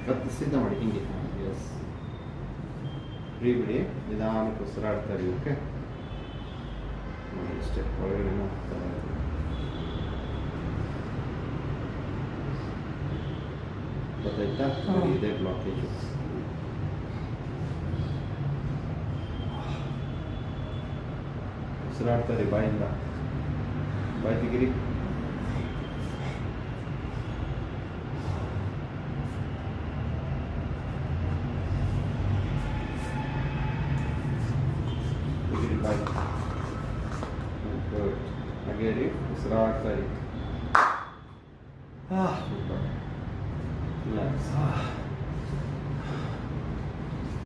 ಕತ್ತು ಸಿದ್ಧ ಮಾಡಿ ಹಿಂಗೆ. ಎಸ್, ಫ್ರೀ ಬಿಡಿ, ನಿಧಾನಕ್ಕೆ ಉಸಿರಾಡ್ತಾ ಇರಿ. ಓಕೆ, ನೋಡಿ ಇಷ್ಟೇ, ಒಳಗಡೆ ಹೋಗ್ತಾ ಇರಿ. ಗೊತ್ತಾಯ್ತಾ? ಇದೆ ಬ್ಲಾಕೇಜು. ಉಸಿರಾಡ್ತಾರೆ ಬಾಯಿಂದ, ಬಾಯಿ ತೆಗಿರಿ. ತೆಗಿರಿ ಬಾಯಿ. ಗುಡ್. ಹಾಗೆ ರೀ, ಉಸಿರಾಡ್ತಾ ಇರಿ. ಸೂಪರ್. ರಿಲ್ಯಾಕ್ಸ್.